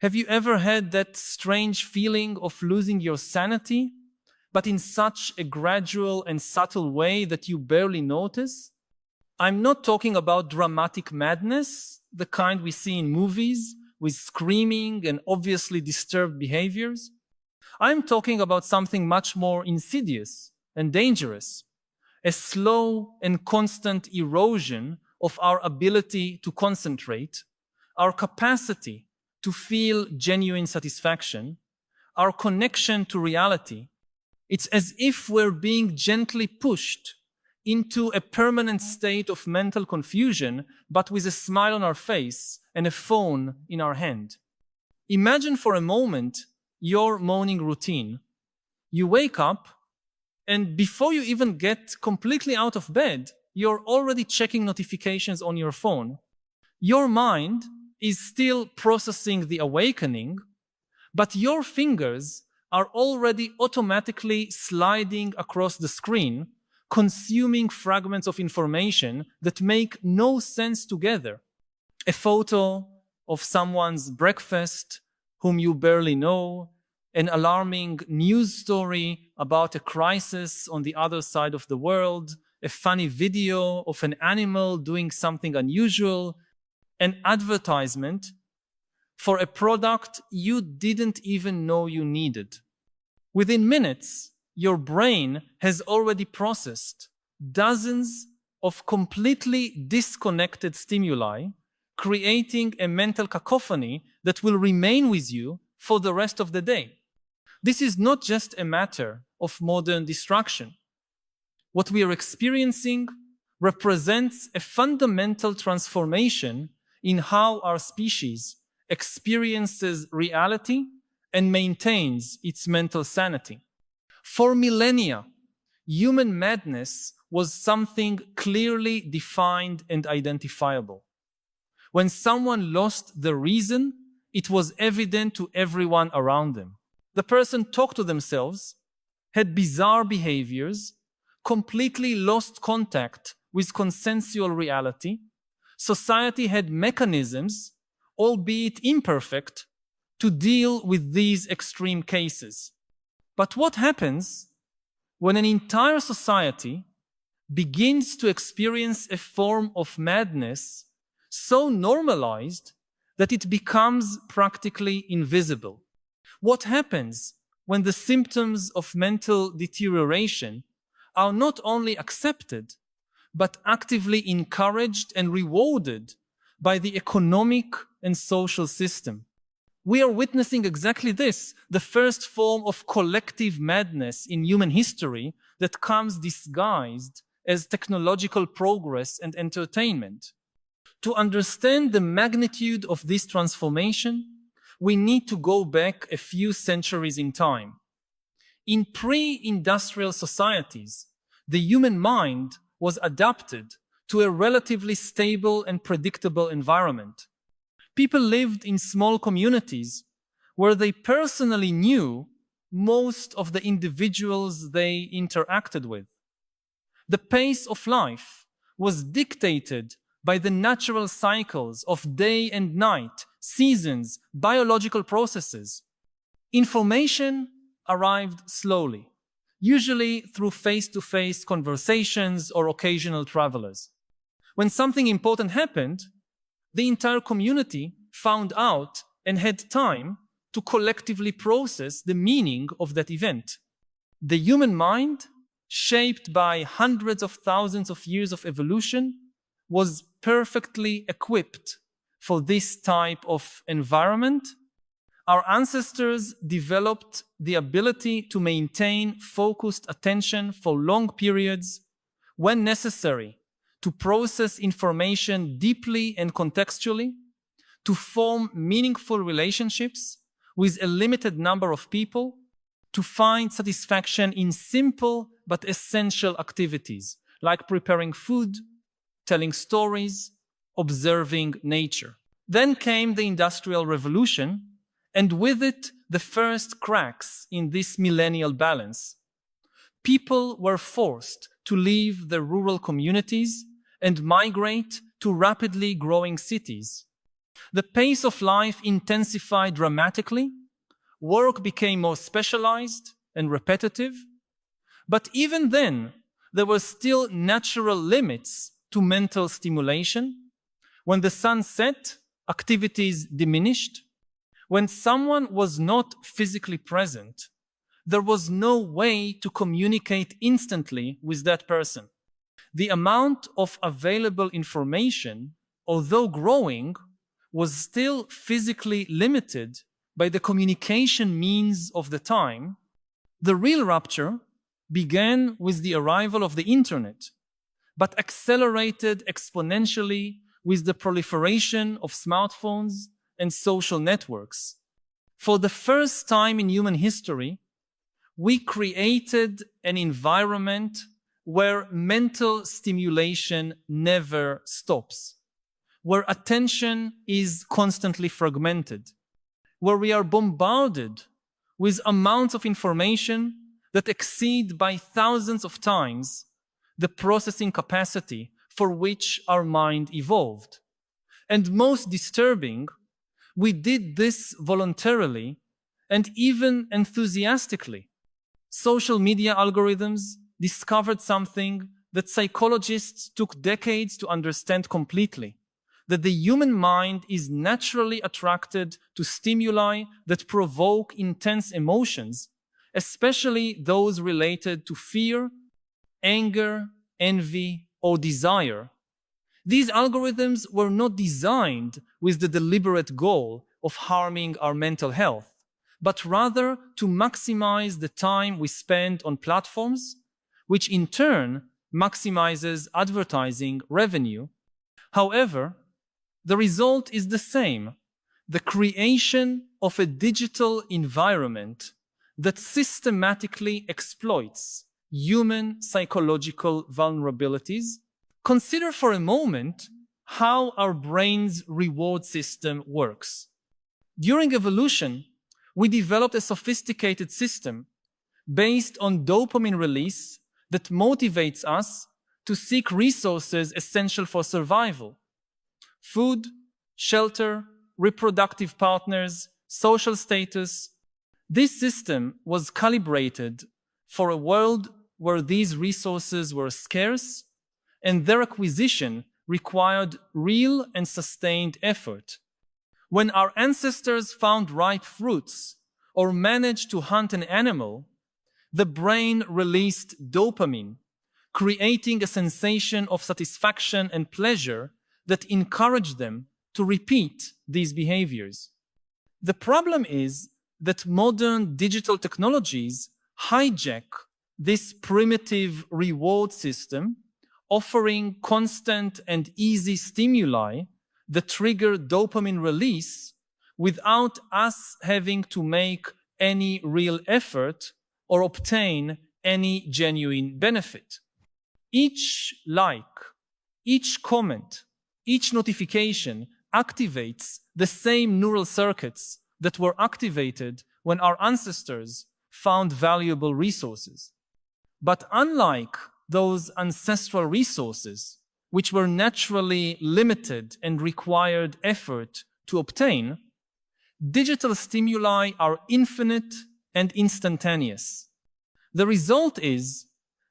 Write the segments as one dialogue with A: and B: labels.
A: Have you ever had that strange feeling of losing your sanity, but in such a gradual and subtle way that you barely notice? I'm not talking about dramatic madness, the kind we see in movies, with screaming and obviously disturbed behaviors. I'm talking about something much more insidious and dangerous, a slow and constant erosion of our ability to concentrate, our capacity to feel genuine satisfaction, our connection to reality. It's as if we're being gently pushed into a permanent state of mental confusion, but with a smile on our face and a phone in our hand. Imagine for a moment your morning routine. You wake up, and before you even get completely out of bed, you're already checking notifications on your phone. Your mind is still processing the awakening, but your fingers are already automatically sliding across the screen, consuming fragments of information that make no sense together. A photo of someone's breakfast whom you barely know, an alarming news story about a crisis on the other side of the world, a funny video of an animal doing something unusual, an advertisement for a product you didn't even know you needed. Within minutes, your brain has already processed dozens of completely disconnected stimuli, creating a mental cacophony that will remain with you for the rest of the day. This is not just a matter of modern distraction. What we are experiencing represents a fundamental transformation in how our species experiences reality and maintains its mental sanity. For millennia, human madness was something clearly defined and identifiable. When someone lost the reason, it was evident to everyone around them. The person talked to themselves, had bizarre behaviors, completely lost contact with consensual reality. Society had mechanisms, albeit imperfect, to deal with these extreme cases. But what happens when an entire society begins to experience a form of madness so normalized that it becomes practically invisible? What happens when the symptoms of mental deterioration are not only accepted, but actively encouraged and rewarded by the economic and social system? We are witnessing exactly this, the first form of collective madness in human history that comes disguised as technological progress and entertainment. To understand the magnitude of this transformation, we need to go back a few centuries in time. In pre-industrial societies, the human mind was adapted to a relatively stable and predictable environment. People lived in small communities where they personally knew most of the individuals they interacted with. The pace of life was dictated by the natural cycles of day and night, seasons, biological processes. Information arrived slowly, usually through face-to-face conversations or occasional travelers. When something important happened, the entire community found out and had time to collectively process the meaning of that event. The human mind, shaped by hundreds of thousands of years of evolution, was perfectly equipped for this type of environment. Our ancestors developed the ability to maintain focused attention for long periods when necessary, to process information deeply and contextually, to form meaningful relationships with a limited number of people, to find satisfaction in simple but essential activities like preparing food, telling stories, observing nature. Then came the Industrial Revolution, and with it, the first cracks in this millennial balance. People were forced to leave their rural communities and migrate to rapidly growing cities. The pace of life intensified dramatically, work became more specialized and repetitive, but even then, there were still natural limits to mental stimulation. When the sun set, activities diminished. When someone was not physically present, there was no way to communicate instantly with that person. The amount of available information, although growing, was still physically limited by the communication means of the time. The real rupture began with the arrival of the internet, but accelerated exponentially with the proliferation of smartphones and social networks. For the first time in human history, we created an environment where mental stimulation never stops, where attention is constantly fragmented, where we are bombarded with amounts of information that exceed by thousands of times the processing capacity for which our mind evolved. And most disturbing, we did this voluntarily and even enthusiastically. Social media algorithms discovered something that psychologists took decades to understand completely, that the human mind is naturally attracted to stimuli that provoke intense emotions, especially those related to fear, anger, envy, or desire. These algorithms were not designed with the deliberate goal of harming our mental health, but rather to maximize the time we spend on platforms, which in turn maximizes advertising revenue. However, the result is the same: the creation of a digital environment that systematically exploits human psychological vulnerabilities. Consider for a moment how our brain's reward system works. During evolution, we developed a sophisticated system based on dopamine release that motivates us to seek resources essential for survival: food, shelter, reproductive partners, social status. This system was calibrated for a world where these resources were scarce and their acquisition required real and sustained effort. When our ancestors found ripe fruits or managed to hunt an animal, the brain released dopamine, creating a sensation of satisfaction and pleasure that encouraged them to repeat these behaviors. The problem is that modern digital technologies hijack this primitive reward system, offering constant and easy stimuli that trigger dopamine release without us having to make any real effort or obtain any genuine benefit. Each like, each comment, each notification activates the same neural circuits that were activated when our ancestors found valuable resources. But unlike those ancestral resources, which were naturally limited and required effort to obtain, digital stimuli are infinite and instantaneous. The result is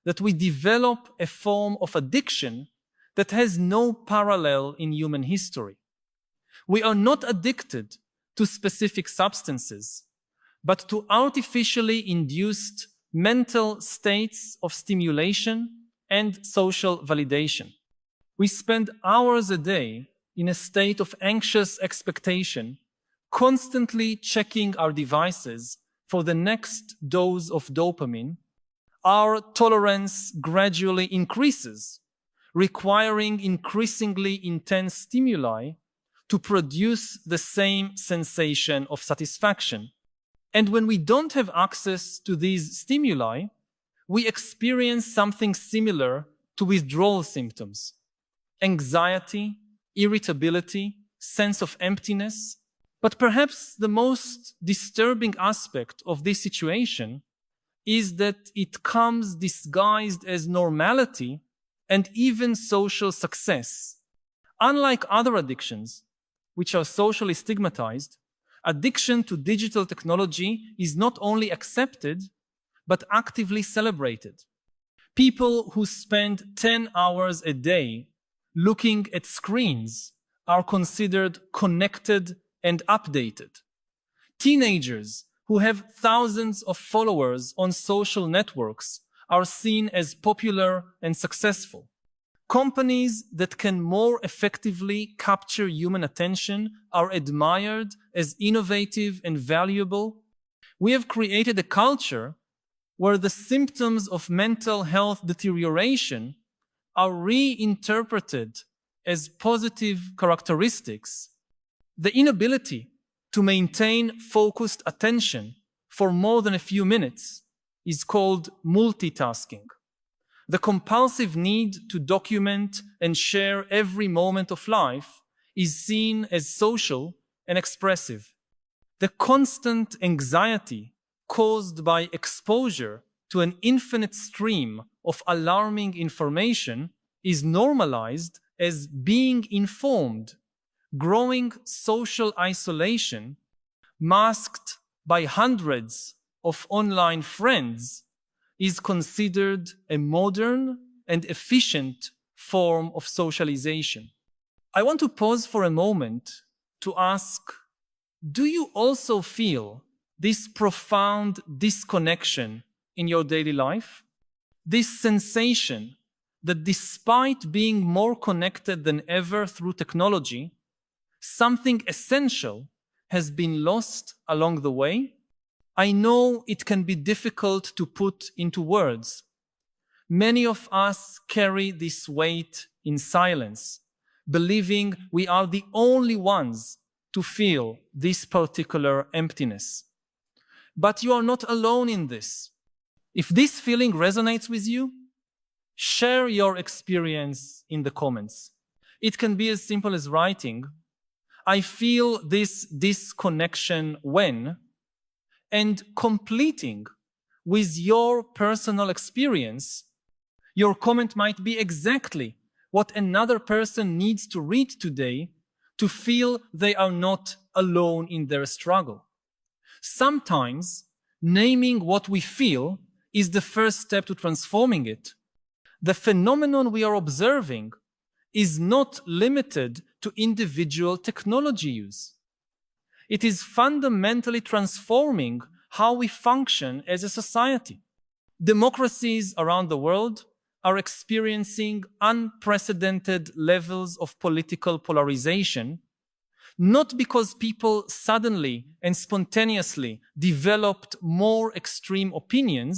A: that we develop a form of addiction that has no parallel in human history. We are not addicted to specific substances, but to artificially induced mental states of stimulation and social validation. We spend hours a day in a state of anxious expectation, constantly checking our devices for the next dose of dopamine. Our tolerance gradually increases, requiring increasingly intense stimuli to produce the same sensation of satisfaction. And when we don't have access to these stimuli, we experience something similar to withdrawal symptoms: anxiety, irritability, sense of emptiness. But perhaps the most disturbing aspect of this situation is that it comes disguised as normality and even social success. Unlike other addictions, which are socially stigmatized, addiction to digital technology is not only accepted, but actively celebrated. People who spend 10 hours a day looking at screens are considered connected and updated. Teenagers who have thousands of followers on social networks are seen as popular and successful. Companies that can more effectively capture human attention are admired as innovative and valuable. We have created a culture where the symptoms of mental health deterioration are reinterpreted as positive characteristics. The inability to maintain focused attention for more than a few minutes is called multitasking. The compulsive need to document and share every moment of life is seen as social and expressive. The constant anxiety caused by exposure to an infinite stream of alarming information is normalized as being informed. Growing social isolation, masked by hundreds of online friends, is considered a modern and efficient form of socialization. I want to pause for a moment to ask, do you also feel this profound disconnection in your daily life? This sensation that despite being more connected than ever through technology, something essential has been lost along the way? I know it can be difficult to put into words. Many of us carry this weight in silence, believing we are the only ones to feel this particular emptiness. But you are not alone in this. If this feeling resonates with you, share your experience in the comments. It can be as simple as writing, "I feel this disconnection when," and completing with your personal experience. Your comment might be exactly what another person needs to read today to feel they are not alone in their struggle. Sometimes naming what we feel is the first step to transforming it. The phenomenon we are observing is not limited to individual technology use. It is fundamentally transforming how we function as a society. Democracies around the world are experiencing unprecedented levels of political polarization, not because people suddenly and spontaneously developed more extreme opinions,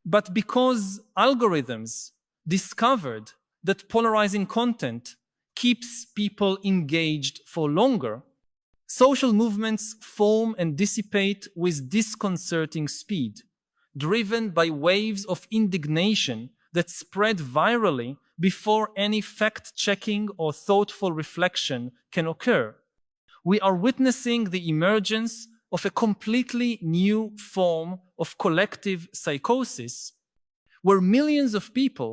A: but because algorithms discovered that polarizing content keeps people engaged for longer. Social movements form and dissipate with disconcerting speed, driven by waves of indignation that spread virally before any fact-checking or thoughtful reflection can occur. We are witnessing the emergence of a completely new form of collective psychosis, where millions of people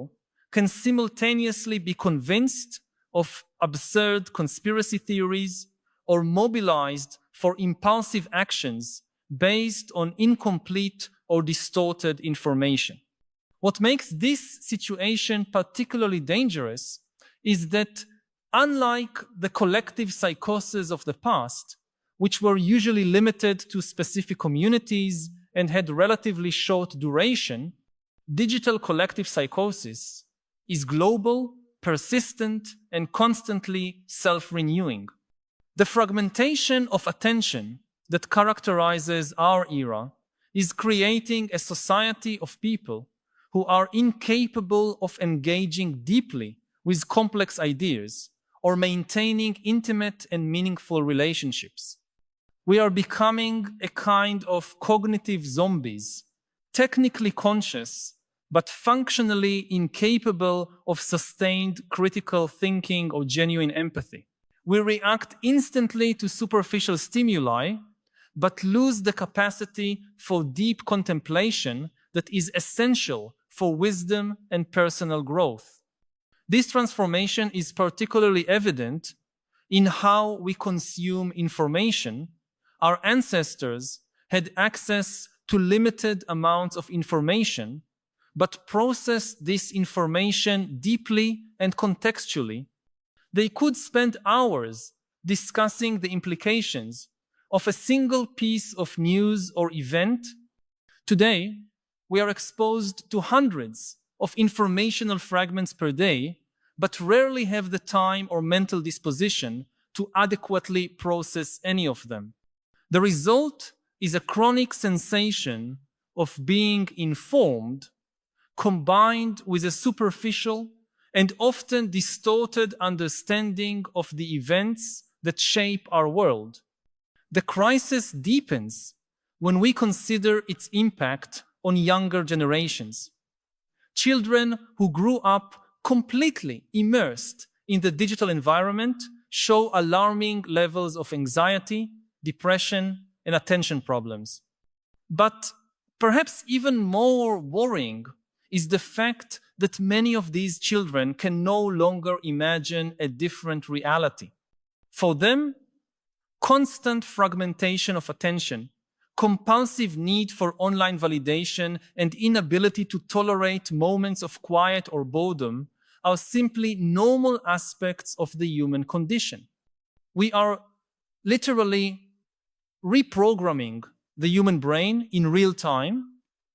A: can simultaneously be convinced of absurd conspiracy theories or mobilized for impulsive actions based on incomplete or distorted information. What makes this situation particularly dangerous is that, unlike the collective psychoses of the past, which were usually limited to specific communities and had relatively short duration, digital collective psychosis is global, persistent, and constantly self-renewing. The fragmentation of attention that characterizes our era is creating a society of people who are incapable of engaging deeply with complex ideas or maintaining intimate and meaningful relationships. We are becoming a kind of cognitive zombies, technically conscious, but functionally incapable of sustained critical thinking or genuine empathy. We react instantly to superficial stimuli, but lose the capacity for deep contemplation that is essential for wisdom and personal growth. This transformation is particularly evident in how we consume information, our ancestors had access to limited amounts of information, but processed this information deeply and contextually. They could spend hours discussing the implications of a single piece of news or event. Today, we are exposed to hundreds of informational fragments per day, but rarely have the time or mental disposition to adequately process any of them. The result is a chronic sensation of being informed, combined with a superficial and often distorted understanding of the events that shape our world. The crisis deepens when we consider its impact on younger generations. Children who grew up completely immersed in the digital environment show alarming levels of anxiety, depression, and attention problems. But perhaps even more worrying is the fact that many of these children can no longer imagine a different reality. For them, constant fragmentation of attention, compulsive need for online validation, and inability to tolerate moments of quiet or boredom are simply normal aspects of the human condition. We are literally reprogramming the human brain in real time,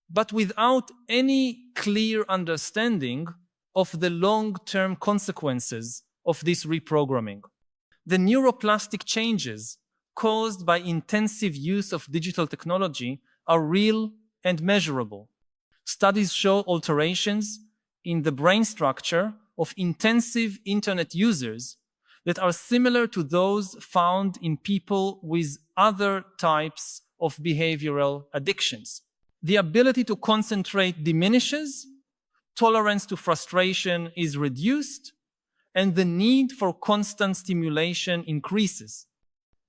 A: but without any clear understanding of the long-term consequences of this reprogramming. The neuroplastic changes caused by intensive use of digital technology are real and measurable. Studies show alterations in the brain structure of intensive internet users that are similar to those found in people with other types of behavioral addictions. The ability to concentrate diminishes, tolerance to frustration is reduced, and the need for constant stimulation increases.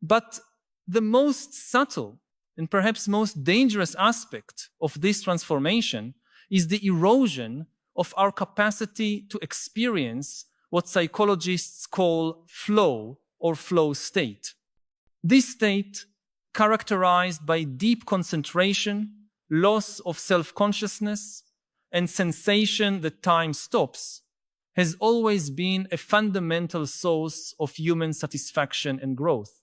A: But the most subtle and perhaps most dangerous aspect of this transformation is the erosion of our capacity to experience what psychologists call flow or flow state. This state, characterized by deep concentration, loss of self-consciousness, and sensation that time stops, has always been a fundamental source of human satisfaction and growth.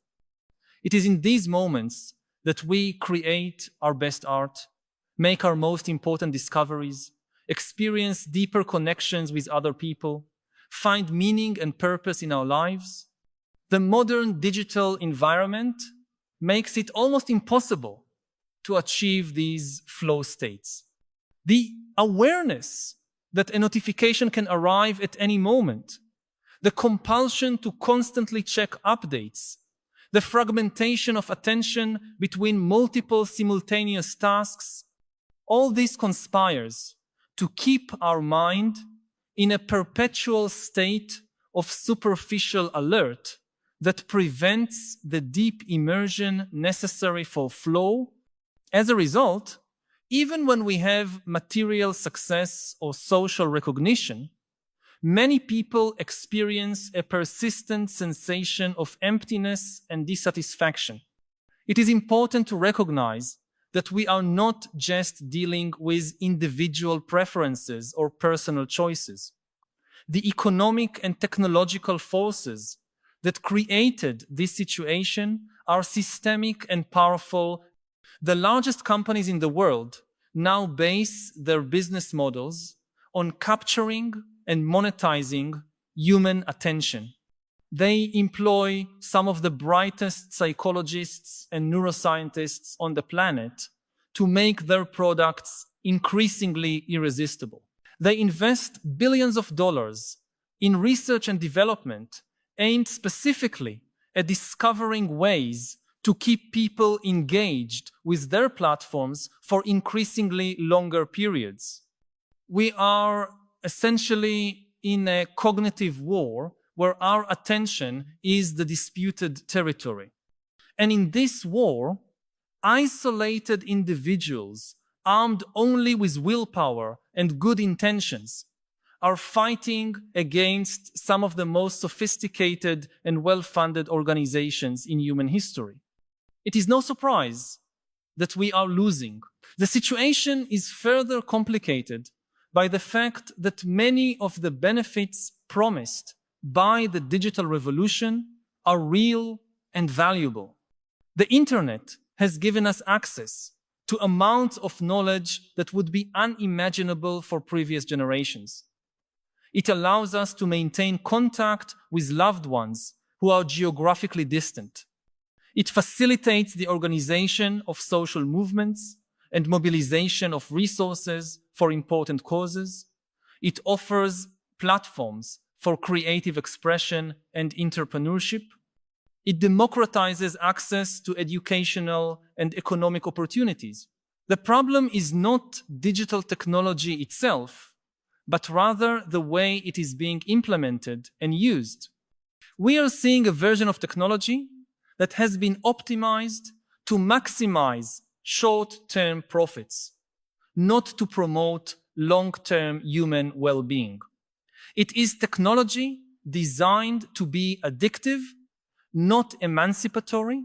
A: It is in these moments that we create our best art, make our most important discoveries, experience deeper connections with other people, find meaning and purpose in our lives. The modern digital environment makes it almost impossible to achieve these flow states. The awareness that a notification can arrive at any moment, the compulsion to constantly check updates, the fragmentation of attention between multiple simultaneous tasks, all this conspires to keep our mind in a perpetual state of superficial alert that prevents the deep immersion necessary for flow. As a result, even when we have material success or social recognition, many people experience a persistent sensation of emptiness and dissatisfaction. It is important to recognize that we are not just dealing with individual preferences or personal choices. The economic and technological forces that created this situation are systemic and powerful. The largest companies in the world now base their business models on capturing and monetizing human attention. They employ some of the brightest psychologists and neuroscientists on the planet to make their products increasingly irresistible. They invest billions of dollars in research and development aimed specifically at discovering ways to keep people engaged with their platforms for increasingly longer periods. We are essentially in a cognitive war where our attention is the disputed territory. And in this war, isolated individuals armed only with willpower and good intentions are fighting against some of the most sophisticated and well-funded organizations in human history. It is no surprise that we are losing. The situation is further complicated by the fact that many of the benefits promised by the digital revolution are real and valuable. The internet has given us access to amounts of knowledge that would be unimaginable for previous generations. It allows us to maintain contact with loved ones who are geographically distant. It facilitates the organization of social movements and mobilization of resources for important causes. It offers platforms for creative expression and entrepreneurship. It democratizes access to educational and economic opportunities. The problem is not digital technology itself, but rather the way it is being implemented and used. We are seeing a version of technology that has been optimized to maximize short-term profits, not to promote long-term human well-being. It is technology designed to be addictive, not emancipatory.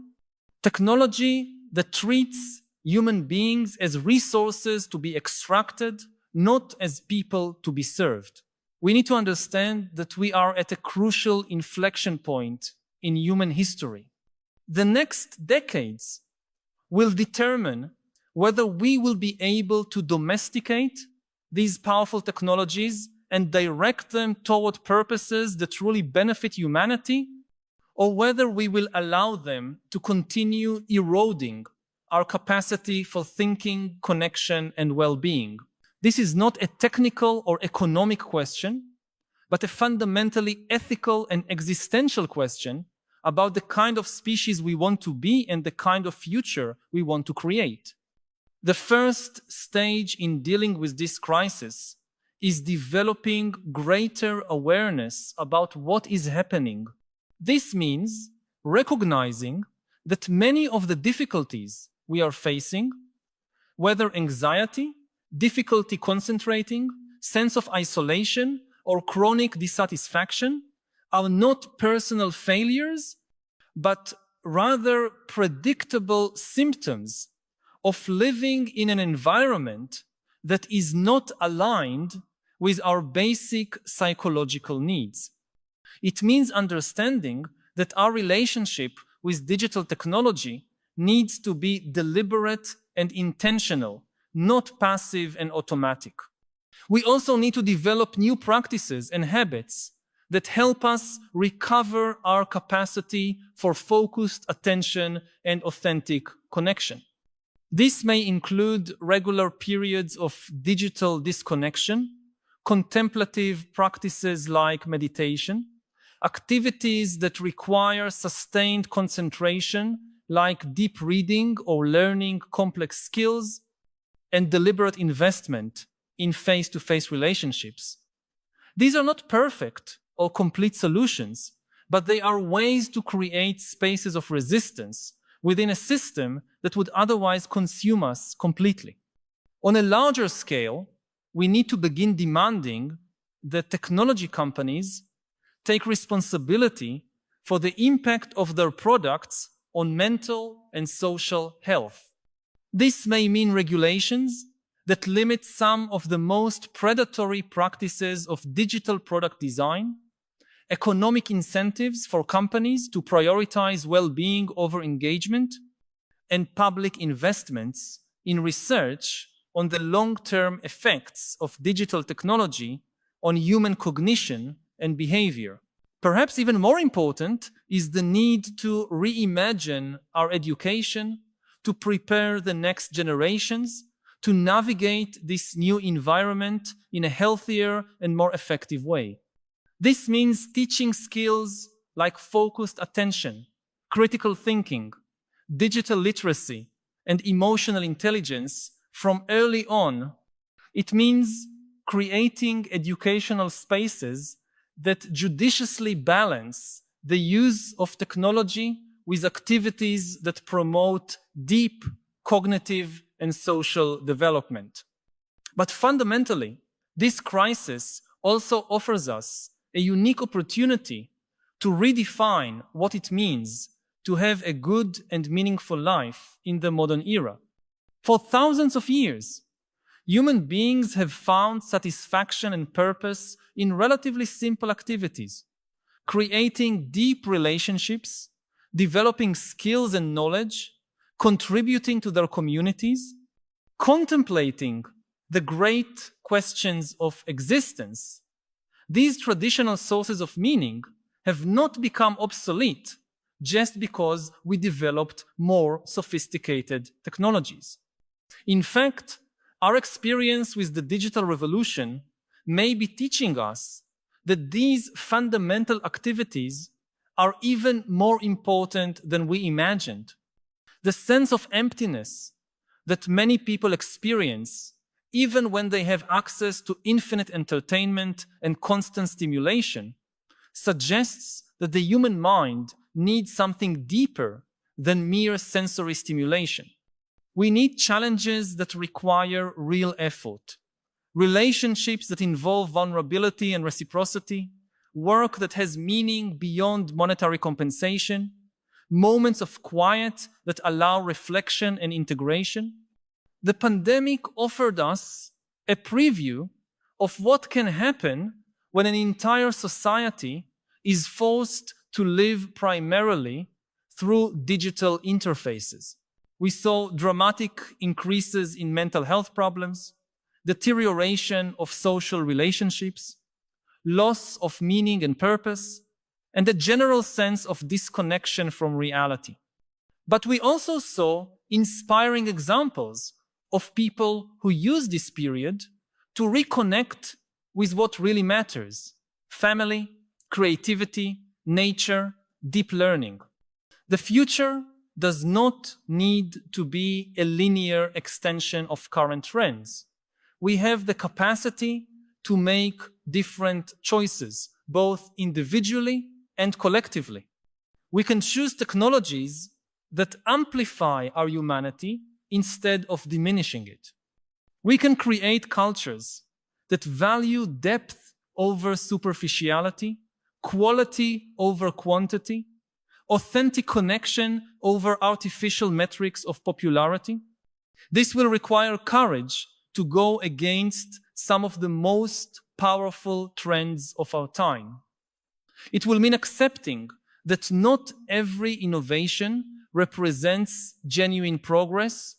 A: Technology that treats human beings as resources to be extracted, not as people to be served. We need to understand that we are at a crucial inflection point in human history. The next decades will determine whether we will be able to domesticate these powerful technologies and direct them toward purposes that truly benefit humanity, or whether we will allow them to continue eroding our capacity for thinking, connection, and well-being. This is not a technical or economic question, but a fundamentally ethical and existential question about the kind of species we want to be and the kind of future we want to create. The first stage in dealing with this crisis is developing greater awareness about what is happening. This means recognizing that many of the difficulties we are facing, whether anxiety, difficulty concentrating, sense of isolation, or chronic dissatisfaction, are not personal failures, but rather predictable symptoms of living in an environment that is not aligned with our basic psychological needs. It means understanding that our relationship with digital technology needs to be deliberate and intentional, not passive and automatic. We also need to develop new practices and habits that help us recover our capacity for focused attention and authentic connection. This may include regular periods of digital disconnection, contemplative practices like meditation, activities that require sustained concentration like deep reading or learning complex skills, and deliberate investment in face-to-face relationships. These are not perfect or complete solutions, but they are ways to create spaces of resistance within a system that would otherwise consume us completely. On a larger scale, we need to begin demanding that technology companies take responsibility for the impact of their products on mental and social health. This may mean regulations that limit some of the most predatory practices of digital product design, economic incentives for companies to prioritize well-being over engagement, and public investments in research on the long-term effects of digital technology on human cognition and behavior. Perhaps even more important is the need to reimagine our education, to prepare the next generations to navigate this new environment in a healthier and more effective way. This means teaching skills like focused attention, critical thinking, digital literacy, and emotional intelligence from early on. It means creating educational spaces that judiciously balance the use of technology with activities that promote deep cognitive and social development. But fundamentally, this crisis also offers us a unique opportunity to redefine what it means to have a good and meaningful life in the modern era. For thousands of years, human beings have found satisfaction and purpose in relatively simple activities, creating deep relationships, developing skills and knowledge, contributing to their communities, contemplating the great questions of existence. These traditional sources of meaning have not become obsolete just because we developed more sophisticated technologies. In fact, our experience with the digital revolution may be teaching us that these fundamental activities are even more important than we imagined. The sense of emptiness that many people experience, even when they have access to infinite entertainment and constant stimulation, suggests that the human mind needs something deeper than mere sensory stimulation. We need challenges that require real effort, relationships that involve vulnerability and reciprocity, work that has meaning beyond monetary compensation, moments of quiet that allow reflection and integration. The pandemic offered us a preview of what can happen when an entire society is forced to live primarily through digital interfaces. We saw dramatic increases in mental health problems, deterioration of social relationships, loss of meaning and purpose, and a general sense of disconnection from reality. But we also saw inspiring examples of people who used this period to reconnect with what really matters: family, creativity, nature, deep learning. The future does not need to be a linear extension of current trends. We have the capacity to make different choices, both individually and collectively. We can choose technologies that amplify our humanity instead of diminishing it. We can create cultures that value depth over superficiality, quality over quantity, authentic connection over artificial metrics of popularity. This will require courage to go against some of the most powerful trends of our time. It will mean accepting that not every innovation represents genuine progress.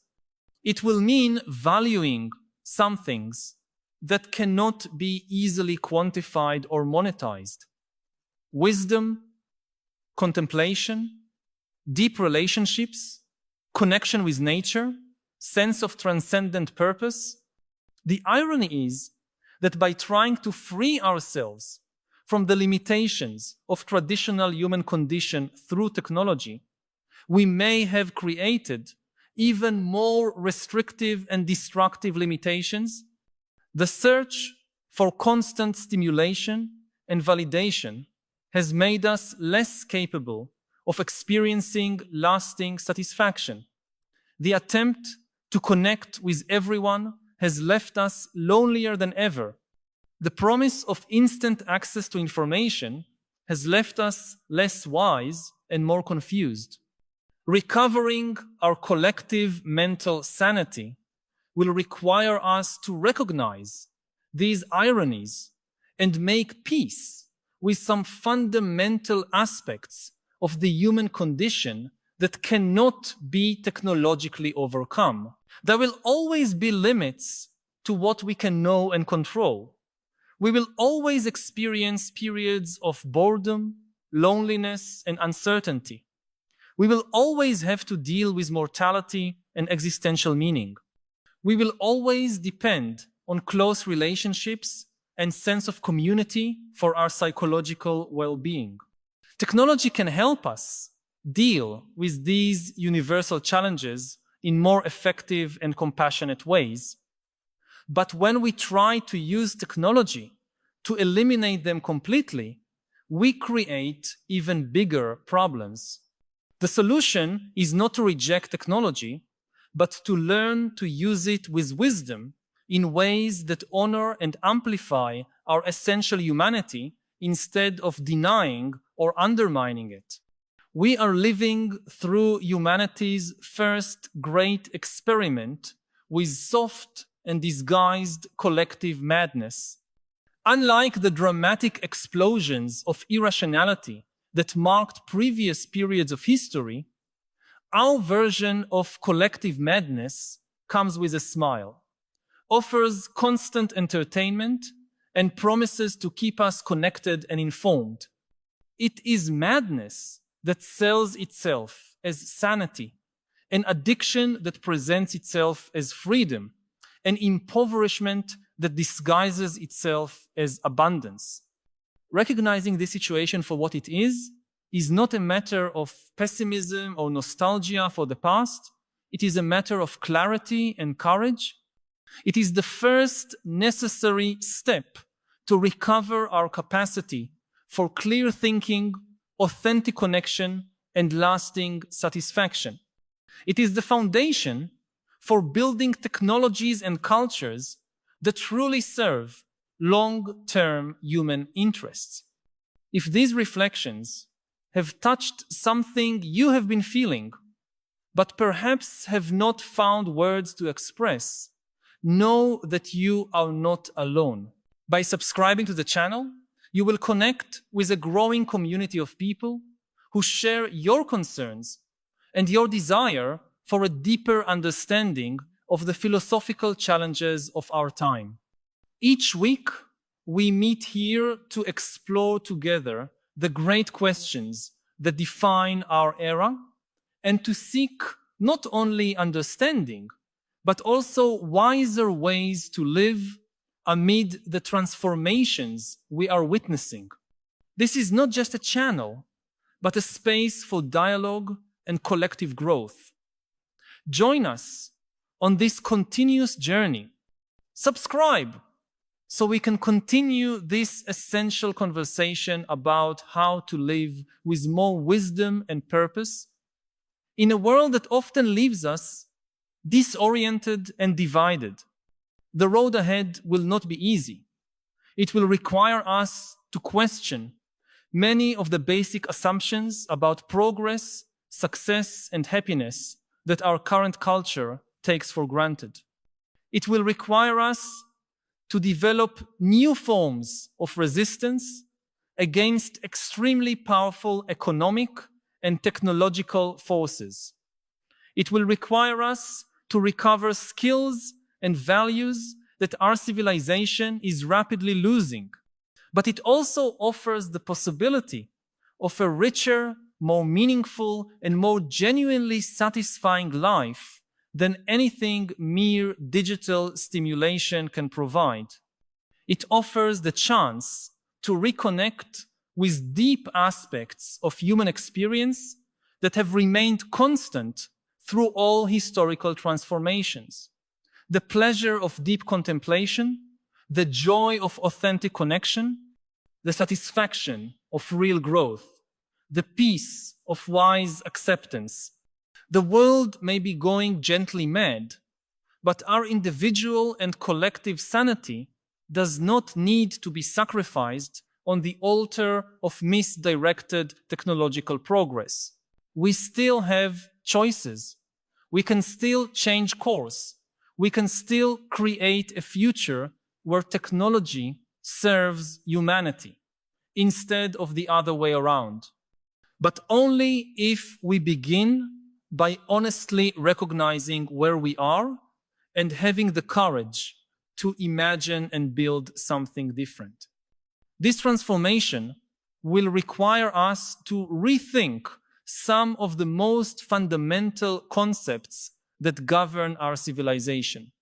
A: It will mean valuing some things that cannot be easily quantified or monetized. Wisdom, contemplation, deep relationships, connection with nature, sense of transcendent purpose. The irony is that by trying to free ourselves from the limitations of traditional human condition through technology, we may have created even more restrictive and destructive limitations. The search for constant stimulation and validation has made us less capable of experiencing lasting satisfaction. The attempt to connect with everyone has left us lonelier than ever. The promise of instant access to information has left us less wise and more confused. Recovering our collective mental sanity will require us to recognize these ironies and make peace with some fundamental aspects of the human condition that cannot be technologically overcome. There will always be limits to what we can know and control. We will always experience periods of boredom, loneliness, and uncertainty. We will always have to deal with mortality and existential meaning. We will always depend on close relationships and sense of community for our psychological well-being. Technology can help us deal with these universal challenges in more effective and compassionate ways. But when we try to use technology to eliminate them completely, we create even bigger problems. The solution is not to reject technology, but to learn to use it with wisdom in ways that honor and amplify our essential humanity instead of denying or undermining it. We are living through humanity's first great experiment with soft and disguised collective madness. Unlike the dramatic explosions of irrationality that marked previous periods of history, our version of collective madness comes with a smile, offers constant entertainment, and promises to keep us connected and informed. It is madness that sells itself as sanity, an addiction that presents itself as freedom, an impoverishment that disguises itself as abundance. Recognizing this situation for what it is not a matter of pessimism or nostalgia for the past. It is a matter of clarity and courage. It is the first necessary step to recover our capacity for clear thinking, authentic connection, and lasting satisfaction. It is the foundation for building technologies and cultures that truly serve long-term human interests. If these reflections have touched something you have been feeling, but perhaps have not found words to express, know that you are not alone. By subscribing to the channel, you will connect with a growing community of people who share your concerns and your desire for a deeper understanding of the philosophical challenges of our time. Each week, we meet here to explore together the great questions that define our era and to seek not only understanding, but also wiser ways to live amid the transformations we are witnessing. This is not just a channel, but a space for dialogue and collective growth. Join us on this continuous journey. Subscribe so we can continue this essential conversation about how to live with more wisdom and purpose in a world that often leaves us disoriented and divided. The road ahead will not be easy. It will require us to question many of the basic assumptions about progress, success, and happiness that our current culture takes for granted. It will require us to develop new forms of resistance against extremely powerful economic and technological forces. It will require us to recover skills and values that our civilization is rapidly losing. But it also offers the possibility of a richer, more meaningful, and more genuinely satisfying life than anything mere digital stimulation can provide. It offers the chance to reconnect with deep aspects of human experience that have remained constant through all historical transformations. The pleasure of deep contemplation, the joy of authentic connection, the satisfaction of real growth, the peace of wise acceptance. The world may be going gently mad, but our individual and collective sanity does not need to be sacrificed on the altar of misdirected technological progress. We still have choices. We can still change course. We can still create a future where technology serves humanity instead of the other way around. But only if we begin by honestly recognizing where we are and having the courage to imagine and build something different. This transformation will require us to rethink some of the most fundamental concepts that govern our civilization.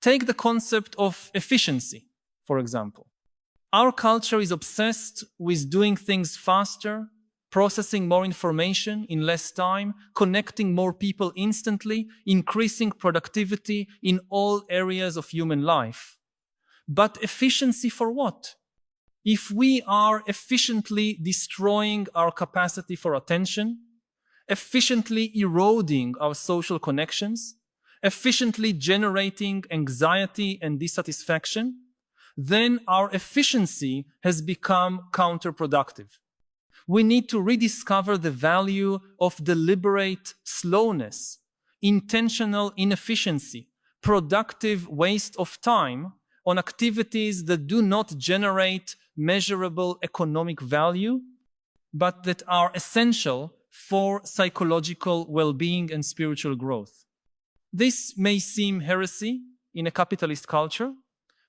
A: Take the concept of efficiency, for example. Our culture is obsessed with doing things faster, processing more information in less time, connecting more people instantly, increasing productivity in all areas of human life. But efficiency for what? If we are efficiently destroying our capacity for attention, efficiently eroding our social connections, efficiently generating anxiety and dissatisfaction, then our efficiency has become counterproductive. We need to rediscover the value of deliberate slowness, intentional inefficiency, productive waste of time on activities that do not generate measurable economic value, but that are essential for psychological well-being and spiritual growth. This may seem heresy in a capitalist culture,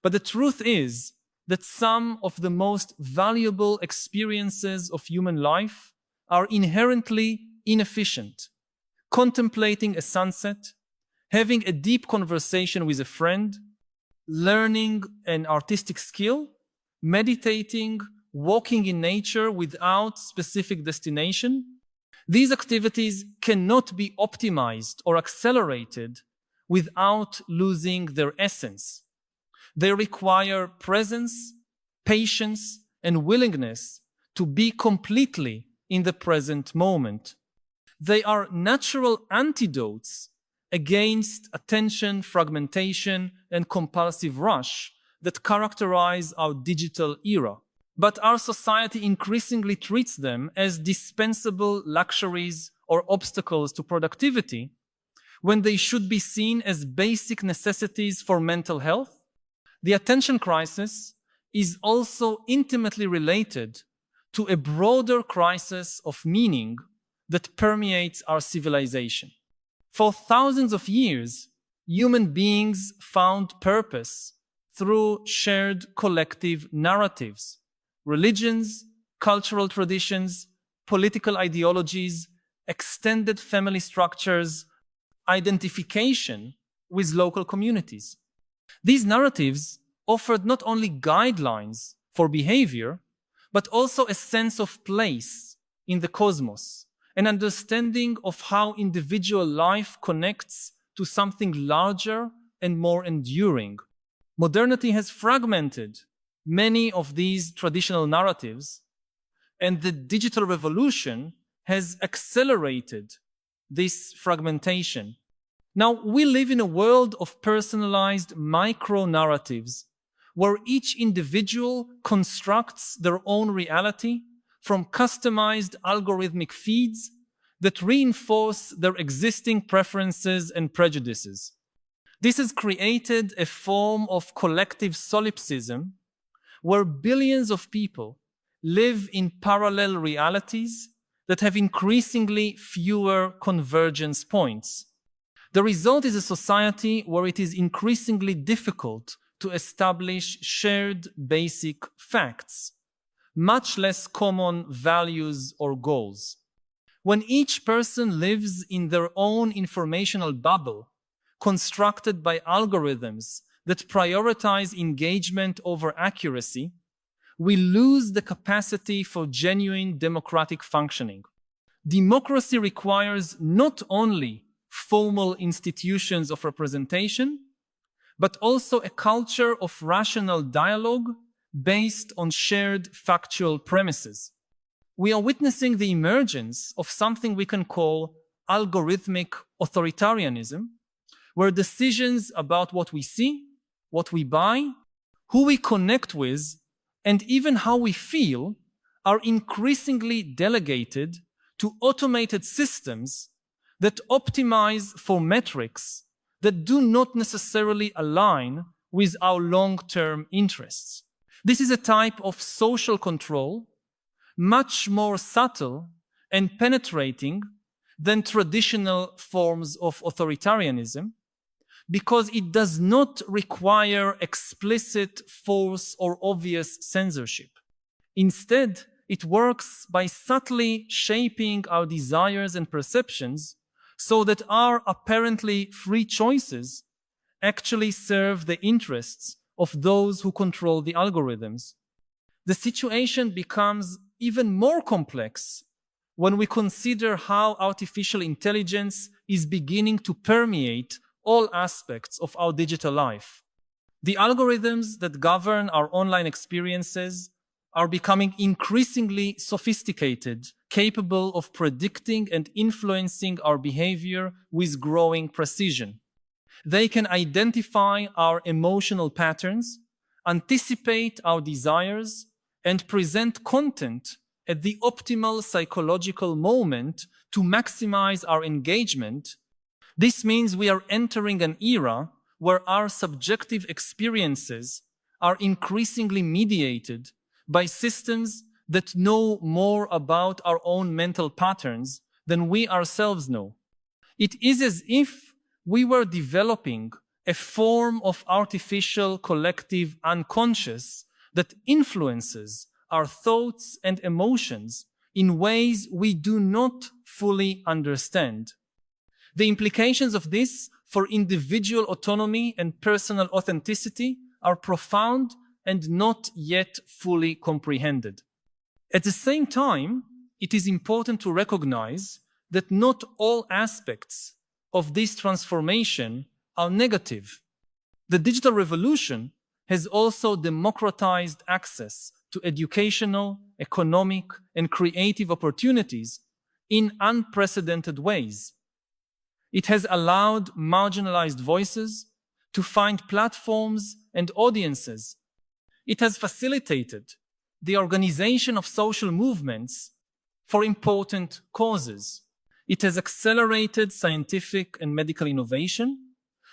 A: but the truth is that some of the most valuable experiences of human life are inherently inefficient. Contemplating a sunset, having a deep conversation with a friend, learning an artistic skill, meditating, walking in nature without specific destination. These activities cannot be optimized or accelerated without losing their essence. They require presence, patience, and willingness to be completely in the present moment. They are natural antidotes against attention fragmentation and compulsive rush that characterize our digital era. But our society increasingly treats them as dispensable luxuries or obstacles to productivity, when they should be seen as basic necessities for mental health. The attention crisis is also intimately related to a broader crisis of meaning that permeates our civilization. For thousands of years, human beings found purpose through shared collective narratives, religions, cultural traditions, political ideologies, extended family structures, identification with local communities. These narratives offered not only guidelines for behavior, but also a sense of place in the cosmos, an understanding of how individual life connects to something larger and more enduring. Modernity has fragmented many of these traditional narratives, and the digital revolution has accelerated this fragmentation. Now, we live in a world of personalized micro-narratives where each individual constructs their own reality from customized algorithmic feeds that reinforce their existing preferences and prejudices. This has created a form of collective solipsism where billions of people live in parallel realities that have increasingly fewer convergence points. The result is a society where it is increasingly difficult to establish shared basic facts, much less common values or goals. When each person lives in their own informational bubble, constructed by algorithms that prioritize engagement over accuracy, we lose the capacity for genuine democratic functioning. Democracy requires not only formal institutions of representation, but also a culture of rational dialogue based on shared factual premises. We are witnessing the emergence of something we can call algorithmic authoritarianism, where decisions about what we see, what we buy, who we connect with, and even how we feel are increasingly delegated to automated systems that optimize for metrics that do not necessarily align with our long-term interests. This is a type of social control much more subtle and penetrating than traditional forms of authoritarianism, because it does not require explicit force or obvious censorship. Instead, it works by subtly shaping our desires and perceptions so that our apparently free choices actually serve the interests of those who control the algorithms. The situation becomes even more complex when we consider how artificial intelligence is beginning to permeate all aspects of our digital life. The algorithms that govern our online experiences are becoming increasingly sophisticated, capable of predicting and influencing our behavior with growing precision. They can identify our emotional patterns, anticipate our desires, and present content at the optimal psychological moment to maximize our engagement, this means we are entering an era where our subjective experiences are increasingly mediated by systems that know more about our own mental patterns than we ourselves know. It is as if we were developing a form of artificial collective unconscious that influences our thoughts and emotions in ways we do not fully understand. The implications of this for individual autonomy and personal authenticity are profound and not yet fully comprehended. At the same time, it is important to recognize that not all aspects of this transformation are negative. The digital revolution has also democratized access to educational, economic, and creative opportunities in unprecedented ways. It has allowed marginalized voices to find platforms and audiences. It has facilitated the organization of social movements for important causes. It has accelerated scientific and medical innovation.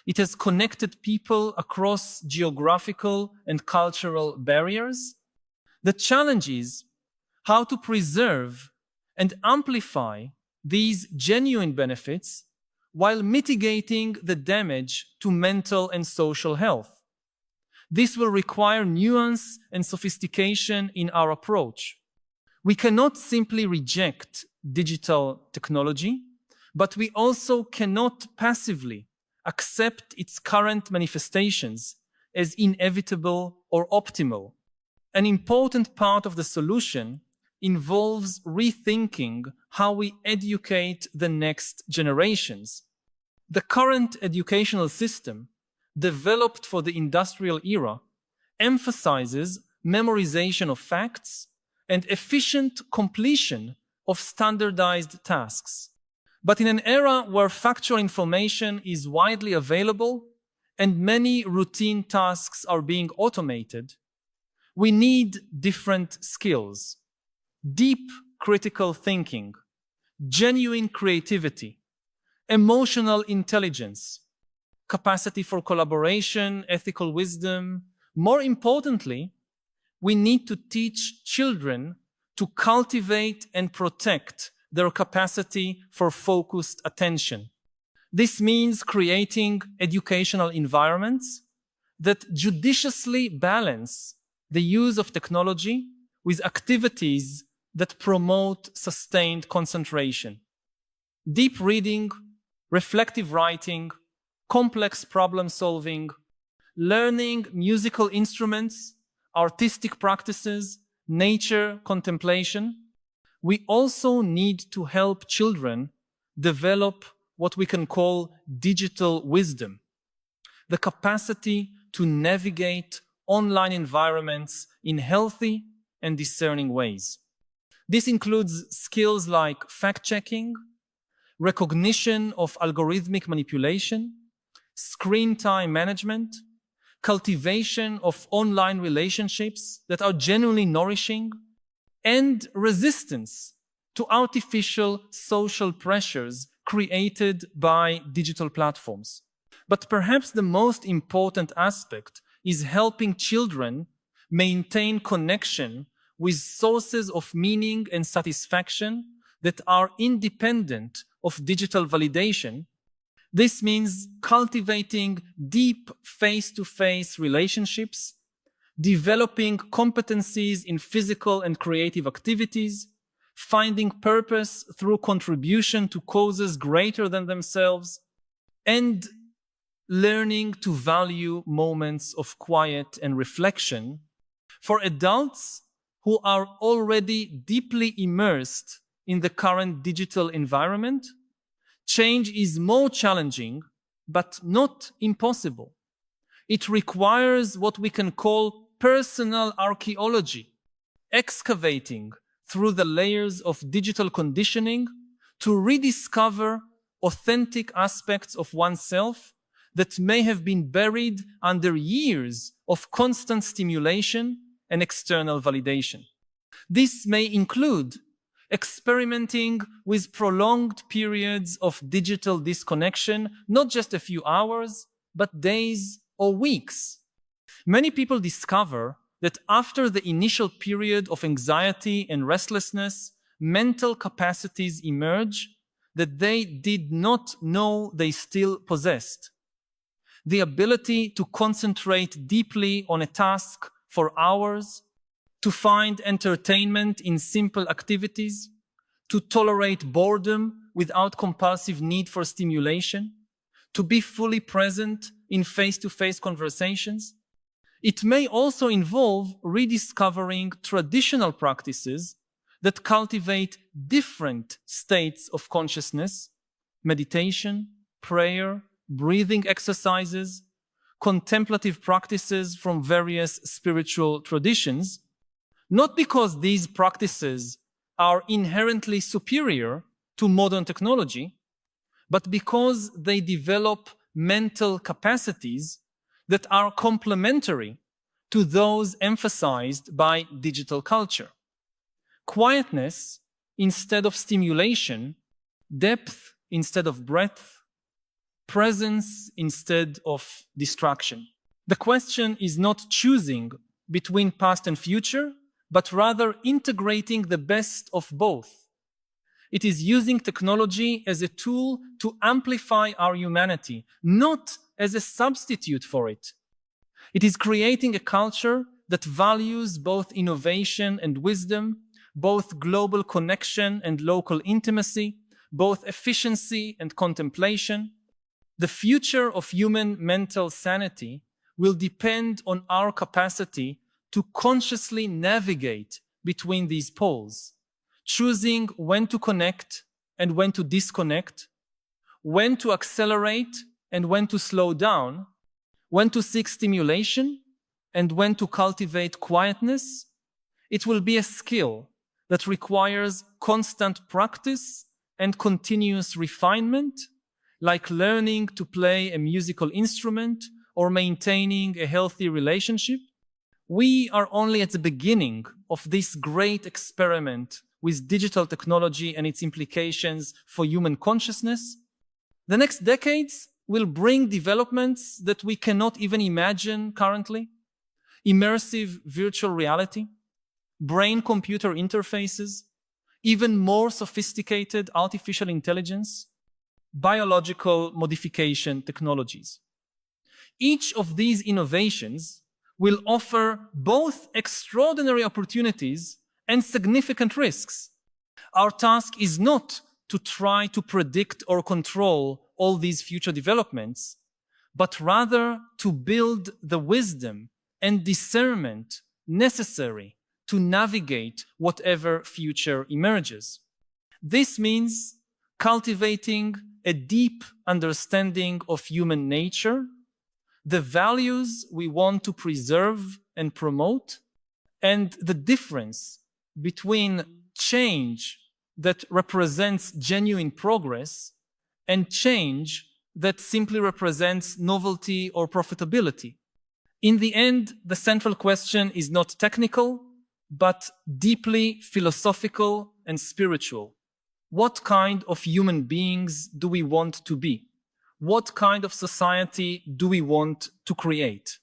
A: It has connected people across geographical and cultural barriers. The challenge is how to preserve and amplify these genuine benefits while mitigating the damage to mental and social health. This will require nuance and sophistication in our approach. We cannot simply reject digital technology, but we also cannot passively accept its current manifestations as inevitable or optimal. An important part of the solution involves rethinking how we educate the next generations. The current educational system, developed for the industrial era, emphasizes memorization of facts and efficient completion of standardized tasks. But in an era where factual information is widely available and many routine tasks are being automated, we need different skills: deep critical thinking, genuine creativity, emotional intelligence, capacity for collaboration, ethical wisdom. More importantly, we need to teach children to cultivate and protect their capacity for focused attention. This means creating educational environments that judiciously balance the use of technology with activities that promote sustained concentration. Deep reading, reflective writing, complex problem solving, learning musical instruments, artistic practices, nature contemplation. We also need to help children develop what we can call digital wisdom, the capacity to navigate online environments in healthy and discerning ways. This includes skills like fact-checking, recognition of algorithmic manipulation, screen time management, cultivation of online relationships that are genuinely nourishing, and resistance to artificial social pressures created by digital platforms. But perhaps the most important aspect is helping children maintain connection with sources of meaning and satisfaction that are independent of digital validation. This means cultivating deep face-to-face relationships, developing competencies in physical and creative activities, finding purpose through contribution to causes greater than themselves, and learning to value moments of quiet and reflection. For adults who are already deeply immersed in the current digital environment, change is more challenging, but not impossible. It requires what we can call personal archaeology, excavating through the layers of digital conditioning to rediscover authentic aspects of oneself that may have been buried under years of constant stimulation and external validation. This may include experimenting with prolonged periods of digital disconnection, not just a few hours, but days or weeks. Many people discover that after the initial period of anxiety and restlessness, mental capacities emerge that they did not know they still possessed. The ability to concentrate deeply on a task for hours, to find entertainment in simple activities, to tolerate boredom without compulsive need for stimulation, to be fully present in face-to-face conversations. It may also involve rediscovering traditional practices that cultivate different states of consciousness: meditation, prayer, breathing exercises, contemplative practices from various spiritual traditions, not because these practices are inherently superior to modern technology, but because they develop mental capacities that are complementary to those emphasized by digital culture. Quietness instead of stimulation, depth instead of breadth, presence instead of distraction. The question is not choosing between past and future, but rather integrating the best of both. It is using technology as a tool to amplify our humanity, not as a substitute for it. It is creating a culture that values both innovation and wisdom, both global connection and local intimacy, both efficiency and contemplation. The future of human mental sanity will depend on our capacity to consciously navigate between these poles, choosing when to connect and when to disconnect, when to accelerate and when to slow down, when to seek stimulation and when to cultivate quietness. It will be a skill that requires constant practice and continuous refinement, like learning to play a musical instrument or maintaining a healthy relationship. We are only at the beginning of this great experiment with digital technology and its implications for human consciousness. The next decades will bring developments that we cannot even imagine currently: immersive virtual reality, brain-computer interfaces, even more sophisticated artificial intelligence, biological modification technologies. Each of these innovations will offer both extraordinary opportunities and significant risks. Our task is not to try to predict or control all these future developments, but rather to build the wisdom and discernment necessary to navigate whatever future emerges. This means cultivating a deep understanding of human nature, the values we want to preserve and promote, and the difference between change that represents genuine progress and change that simply represents novelty or profitability. In the end, the central question is not technical, but deeply philosophical and spiritual. What kind of human beings do we want to be? What kind of society do we want to create?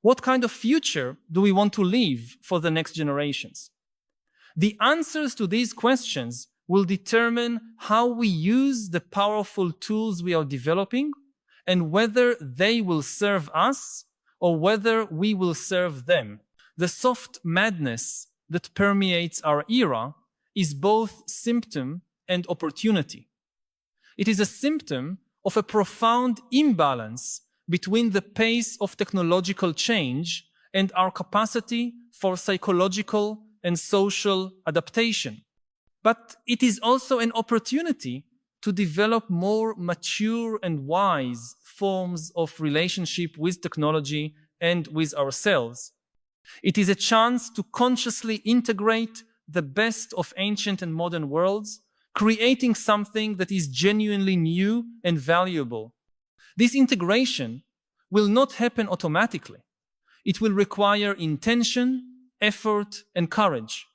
A: What kind of future do we want to leave for the next generations? The answers to these questions will determine how we use the powerful tools we are developing and whether they will serve us or whether we will serve them. The soft madness that permeates our era is both symptom and opportunity. It is a symptom of a profound imbalance between the pace of technological change and our capacity for psychological and social adaptation. But it is also an opportunity to develop more mature and wise forms of relationship with technology and with ourselves. It is a chance to consciously integrate the best of ancient and modern worlds, creating something that is genuinely new and valuable. This integration will not happen automatically. It will require intention, effort, and courage.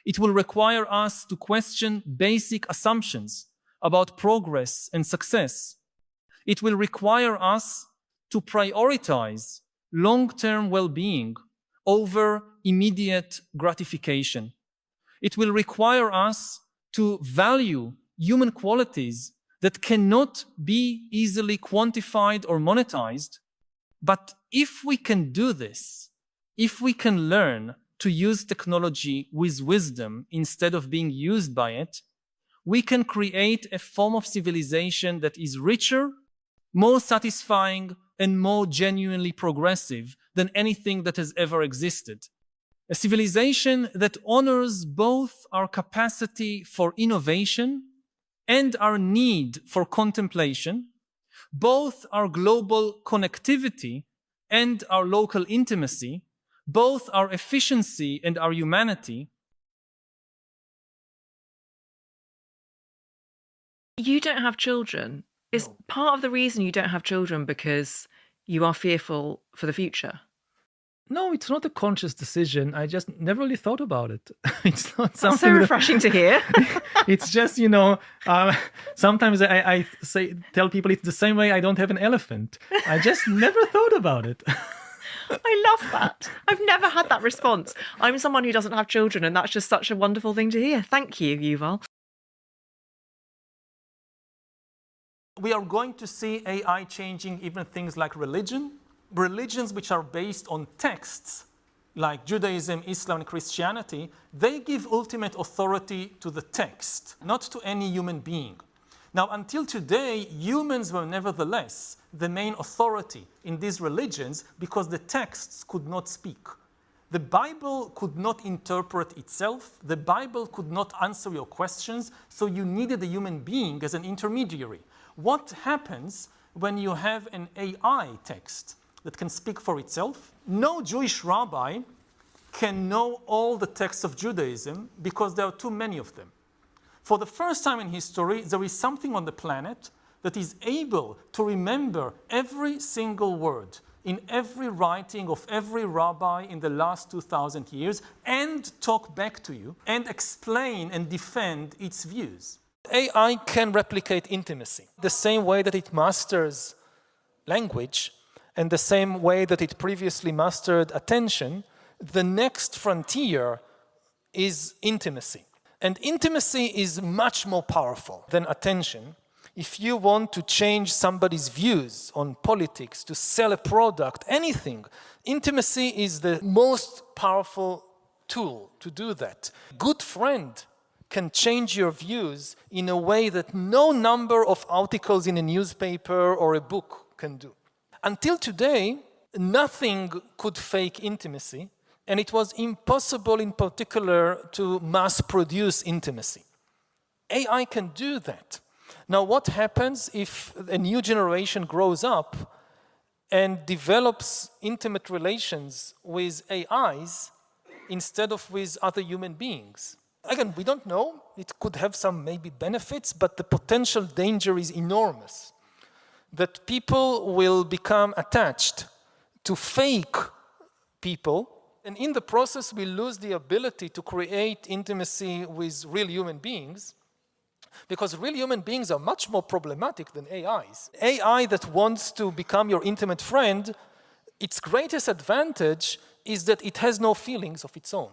A: It will require us to question basic assumptions about progress and success. It will require us to prioritize long-term well-being over immediate gratification. It will require us to value human qualities that cannot be easily quantified or monetized. But if we can do this, if we can learn to use technology with wisdom instead of being used by it, we can create a form of civilization that is richer, more satisfying, and more genuinely progressive than anything that has ever existed. A civilization that honors both our capacity for innovation and our need for contemplation, both our global connectivity and our local intimacy, both our efficiency and our humanity.
B: You don't have children. Is part of the reason you don't have children because you are fearful for the future?
C: No, it's not a conscious decision. I just never really thought about it. It's not
B: That's
C: something
B: so refreshing to hear.
C: It's just, sometimes I tell people it's the same way I don't have an elephant. I just never thought about it.
B: I love that. I've never had that response. I'm someone who doesn't have children, and that's just such a wonderful thing to hear. Thank you, Yuval.
D: We are going to see AI changing even things like religion. Religions which are based on texts, like Judaism, Islam, and Christianity, they give ultimate authority to the text, not to any human being. Now, until today, humans were nevertheless the main authority in these religions because the texts could not speak. The Bible could not interpret itself. The Bible could not answer your questions, so you needed a human being as an intermediary. What happens when you have an AI text that can speak for itself? No Jewish rabbi can know all the texts of Judaism because there are too many of them. For the first time in history, there is something on the planet that is able to remember every single word in every writing of every rabbi in the last 2,000 years and talk back to you and explain and defend its views. AI can replicate intimacy the same way that it masters language and the same way that it previously mastered attention. The next frontier is intimacy. And intimacy is much more powerful than attention. If you want to change somebody's views on politics, to sell a product, anything, intimacy is the most powerful tool to do that. A good friend can change your views in a way that no number of articles in a newspaper or a book can do. Until today, nothing could fake intimacy, and it was impossible in particular to mass produce intimacy. AI can do that. Now, what happens if a new generation grows up and develops intimate relations with AIs instead of with other human beings? Again, we don't know. It could have some maybe benefits, but the potential danger is enormous. That people will become attached to fake people, and in the process we lose the ability to create intimacy with real human beings, because real human beings are much more problematic than AIs. AI that wants to become your intimate friend, its greatest advantage is that it has no feelings of its own.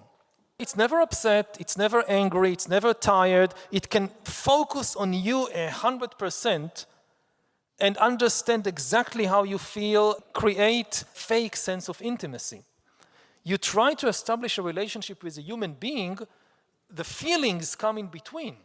D: It's never upset, it's never angry, it's never tired. It can focus on you 100% and understand exactly how you feel, create fake sense of intimacy. You try to establish a relationship with a human being, the feelings come in between.